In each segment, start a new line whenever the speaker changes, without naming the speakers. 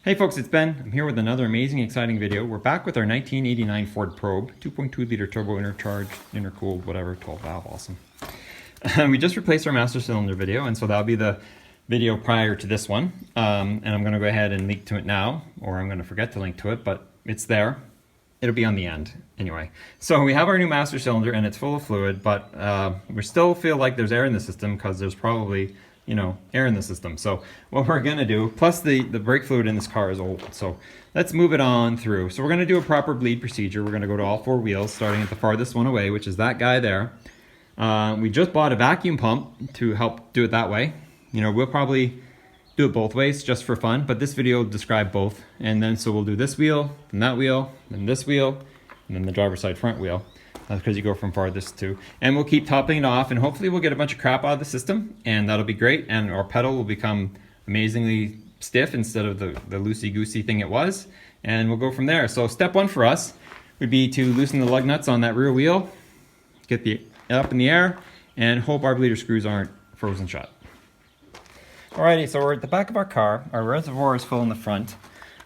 Hey folks, it's Ben. I'm here with another amazing, exciting video. We're back with our 1989 Ford Probe, 2.2 liter turbo intercharged, intercooled, whatever, 12 valve, awesome. We just replaced our master cylinder video, and so that'll be the video prior to this one. And I'm going to go ahead and link to it now, or I'm going to forget to link to it, but it's there. It'll be on the end anyway. So we have our new master cylinder and it's full of fluid, but we still feel like there's air in the system because there's probably, you know, air in the system. So what we're gonna do, plus the brake fluid in this car is old, so let's move it on through. So we're gonna do a proper bleed procedure. We're gonna go to all four wheels, starting at the farthest one away, which is that guy there. We just bought a vacuum pump to help do it that way. You know, we'll probably do it both ways just for fun, but this video will describe both. And then so we'll do this wheel, then that wheel, then this wheel, and then the driver's side front wheel. That's because you go from farthest to. And we'll keep topping it off, and hopefully we'll get a bunch of crap out of the system, and that'll be great. And our pedal will become amazingly stiff instead of the loosey-goosey thing it was. And we'll go from there. So step one for us would be to loosen the lug nuts on that rear wheel, get the up in the air, and hope our bleeder screws aren't frozen shut. Alrighty, so we're at the back of our car. Our reservoir is full in the front.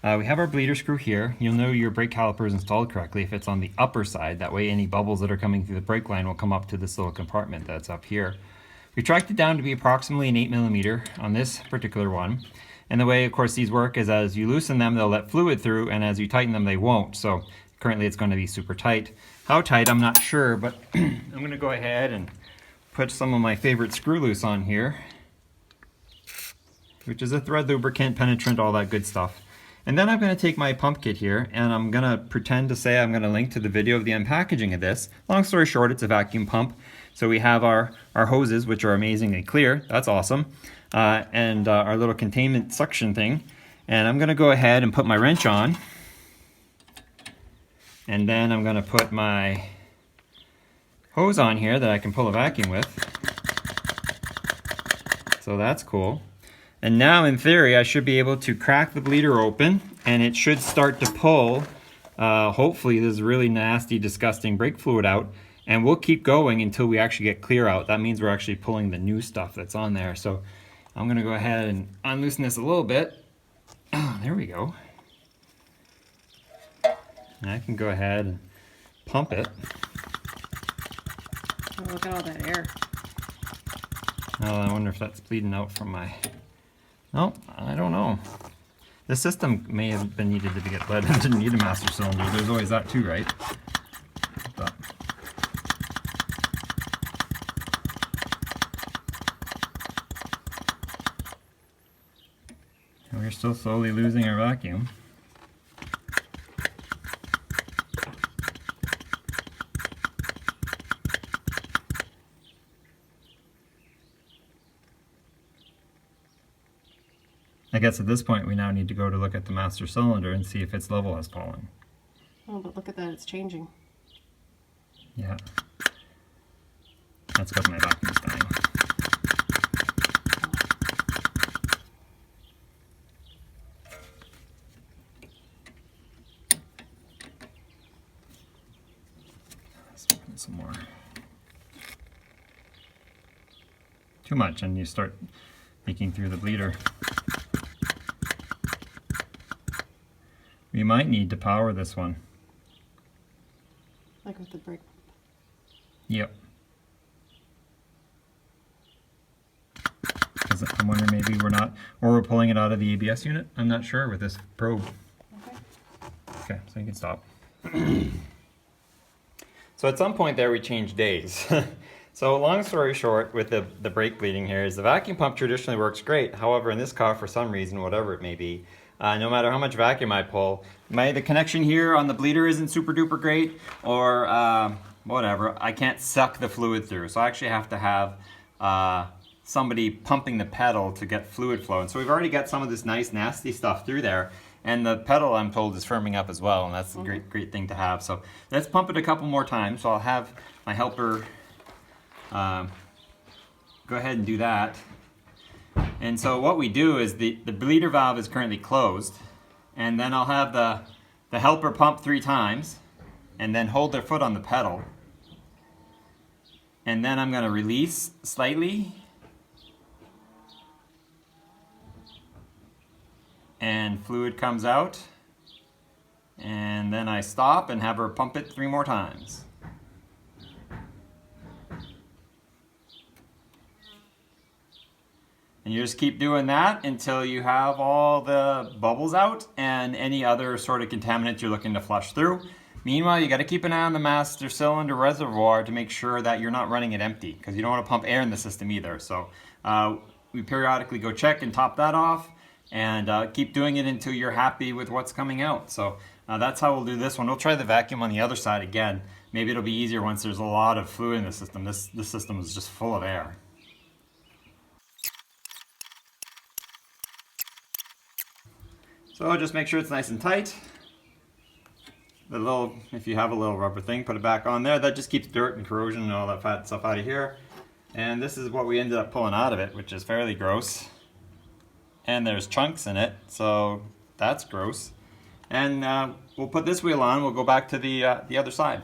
We have our bleeder screw here. You'll know your brake caliper is installed correctly if it's on the upper side. That way any bubbles that are coming through the brake line will come up to this little compartment that's up here. We tracked it down to be approximately an 8mm on this particular one. And the way, of course, these work is as you loosen them, they'll let fluid through, and as you tighten them, they won't. So currently it's going to be super tight. How tight, I'm not sure, but I'm going to go ahead and put some of my favorite screw loose on here, which is a thread lubricant, penetrant, all that good stuff. And then I'm going to take my pump kit here, and I'm going to pretend to say I'm going to link to the video of the unpackaging of this. Long story short, it's a vacuum pump. So we have our hoses, which are amazingly clear. That's awesome. And our little containment suction thing. And I'm going to go ahead and put my wrench on. And then I'm going to put my hose on here that I can pull a vacuum with. So that's cool. And now, in theory, I should be able to crack the bleeder open, and it should start to pull, hopefully, this really nasty, disgusting brake fluid out. And we'll keep going until we actually get clear out. That means we're actually pulling the new stuff that's on there. So I'm going to go ahead and unloosen this a little bit. Oh, there we go. And I can go ahead and pump it.
Oh, look at all that air.
Oh, I wonder if that's bleeding out from my... No, I don't know. The system may have been needed to get led. It didn't need a master cylinder. There's always that too, right? But we're still slowly losing our vacuum. I guess at this point we now need to go to look at the master cylinder and see if its level has fallen.
Oh, but look at that, it's changing.
Yeah. That's because my vacuum's dying. Let's put in some more. Too much and you start leaking through the bleeder. We might need to power this one.
Like with the brake.
Yep. I'm wondering maybe we're not, or we're pulling it out of the ABS unit. I'm not sure with this probe.
Okay.
Okay, so you can stop. So at some point there we changed days. So long story short with the brake bleeding here is the vacuum pump traditionally works great. However, in this car, for some reason, whatever it may be, no matter how much vacuum I pull, the connection here on the bleeder isn't super duper great, or whatever, I can't suck the fluid through. So I actually have to have somebody pumping the pedal to get fluid flow. And so we've already got some of this nice nasty stuff through there. And the pedal, I'm told, is firming up as well, and that's a great thing to have. So let's pump it a couple more times. So I'll have my helper go ahead and do that. And so what we do is the bleeder valve is currently closed, and then I'll have the helper pump 3 times, and then hold their foot on the pedal. And then I'm going to release slightly, and fluid comes out. And then I stop and have her pump it 3 more times. And you just keep doing that until you have all the bubbles out and any other sort of contaminant you're looking to flush through. Meanwhile, you got to keep an eye on the master cylinder reservoir to make sure that you're not running it empty, because you don't want to pump air in the system either. So we periodically go check and top that off, and keep doing it until you're happy with what's coming out. So that's how we'll do this one. We'll try the vacuum on the other side again. Maybe it'll be easier once there's a lot of fluid in the system. This system is just full of air. So just make sure it's nice and tight. If you have a little rubber thing, put it back on there. That just keeps dirt and corrosion and all that fat stuff out of here. And this is what we ended up pulling out of it, which is fairly gross. And there's chunks in it, so that's gross. And we'll put this wheel on. We'll go back to the other side.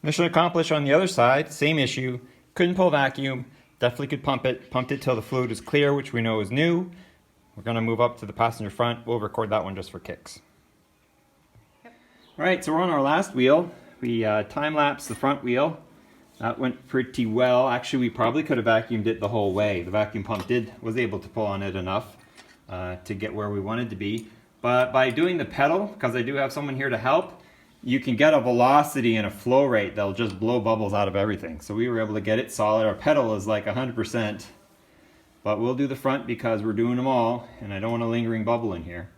Mission accomplished on the other side. Same issue. Couldn't pull vacuum. Definitely could pump it. Pumped it till the fluid is clear, which we know is new. We're going to move up to the passenger front. We'll record that one just for kicks. Yep. All right, so we're on our last wheel. We time-lapsed the front wheel. That went pretty well. Actually, we probably could have vacuumed it the whole way. The vacuum pump was able to pull on it enough to get where we wanted to be. But by doing the pedal, because I do have someone here to help, you can get a velocity and a flow rate that'll just blow bubbles out of everything. So we were able to get it solid. Our pedal is like 100%. But we'll do the front because we're doing them all, and I don't want a lingering bubble in here.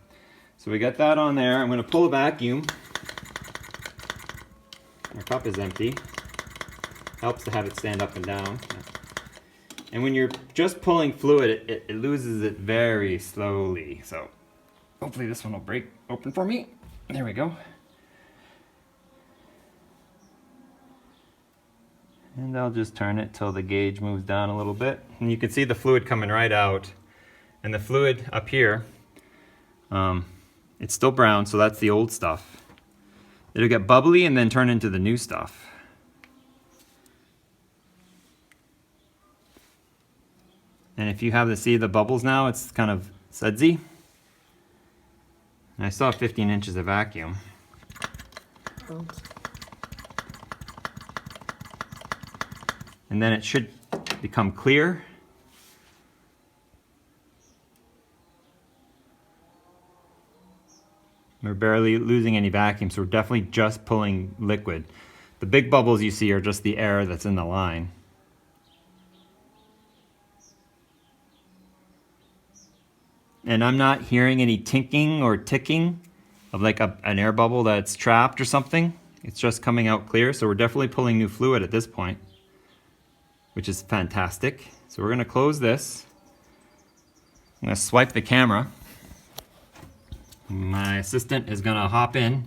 So we got that on there. I'm going to pull a vacuum. Our cup is empty. Helps to have it stand up and down. And when you're just pulling fluid, it loses it very slowly. So hopefully this one will break open for me. There we go. And I'll just turn it till the gauge moves down a little bit. And you can see the fluid coming right out. And the fluid up here, it's still brown, so that's the old stuff. It'll get bubbly and then turn into the new stuff. And if you have to see the bubbles now, it's kind of sudsy. And I still have 15 inches of vacuum. And then it should become clear. We're barely losing any vacuum, so we're definitely just pulling liquid. The big bubbles you see are just the air that's in the line. And I'm not hearing any tinking or ticking of like an air bubble that's trapped or something. It's just coming out clear, so we're definitely pulling new fluid at this point, which is fantastic. So we're gonna close this. I'm gonna swipe the camera. My assistant is gonna hop in,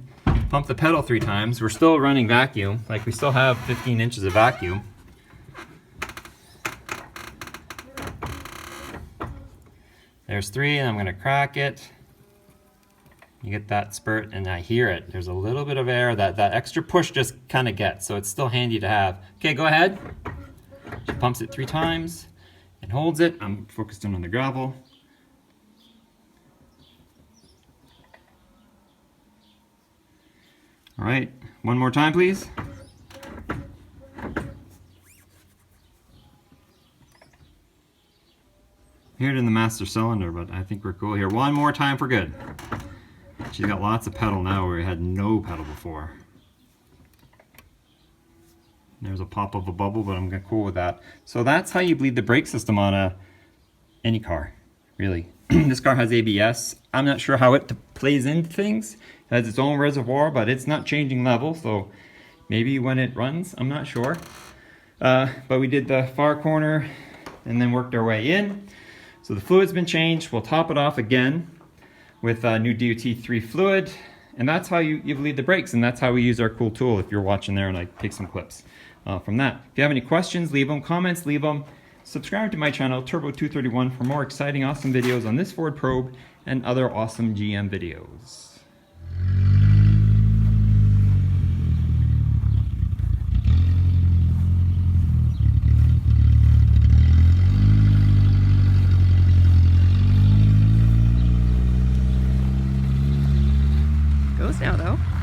pump the pedal 3 times. We're still running vacuum, like we still have 15 inches of vacuum. There's 3, and I'm gonna crack it. You get that spurt, and I hear it. There's a little bit of air that extra push just kind of gets, so it's still handy to have. Okay, go ahead. She pumps it 3 times and holds it. I'm focused in on the gravel. All right, one more time, please. Hear it in the master cylinder, but I think we're cool here. One more time for good. She's got lots of pedal now where we had no pedal before. There's a pop of a bubble, but I'm cool with that. So that's how you bleed the brake system on any car, really. This car has ABS. I'm not sure how it plays into things. It has its own reservoir, but it's not changing level, so maybe when it runs, I'm not sure. But we did the far corner and then worked our way in. So the fluid's been changed. We'll top it off again with new DOT3 fluid. And that's how you bleed the brakes, and that's how we use our cool tool if you're watching there, and I take some clips from that. If you have any questions, leave them. Comments, leave them. Subscribe to my channel, Turbo231, for more exciting, awesome videos on this Ford Probe and other awesome GM videos.
goes now, though.